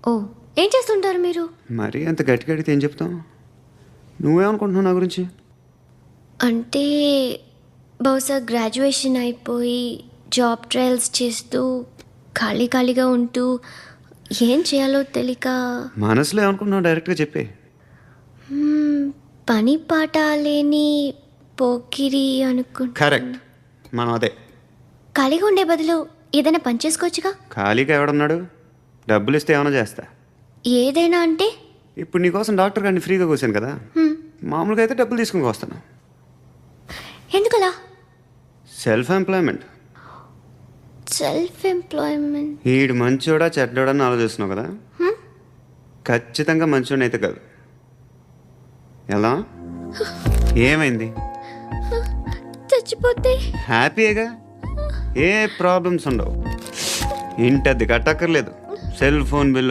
ఓ, ఏం చేస్తుంటారు మీరు? మరీ అంత గట్టి గడితే ఏం చెప్తాం? నువ్వేమనుకుంటున్నావు నా గురించి? అంటే బహుశా గ్రాడ్యుయేషన్ అయిపోయి జాబ్ ట్రయల్స్ చేస్తూ ఖాళీగా ఉంటూ ఏం చేయాలో తెలియక మనసులో ఏమనుకుంటున్నావు డైరెక్ట్గా చెప్పే. పని పాట లేని పోకిరి అనుకుంటా. కరెక్ట్, మనం అదే. ఖాళీగా ఉండే బదులు ఏదైనా పని చేసుకోవచ్చుగా. ఖాళీగా ఎవడన్నాడు? డబ్బులు ఇస్తే ఏమైనా చేస్తా. ఏదైనా అంటే ఇప్పుడు నీకోసం డాక్టర్ గారిని ఫ్రీగా కూర్చాను కదా, మామూలుగా అయితే డబ్బులు తీసుకుని వస్తాను. ఎందుకలా? Self employment. Self employment. ఈడు మంచోడా చెడ్డోడా అని ఆలోచిస్తున్నావు కదా, ఖచ్చితంగా మంచోడని అయితే కాదు. ఎలా? ఏమైంది? చచ్చిపోతే హ్యాపీగా, ఏ ప్రాబ్లమ్స్ ఉండవు. ఇంటి అద్దె కట్టక్కర్లేదు, సెల్ ఫోన్ బిల్లు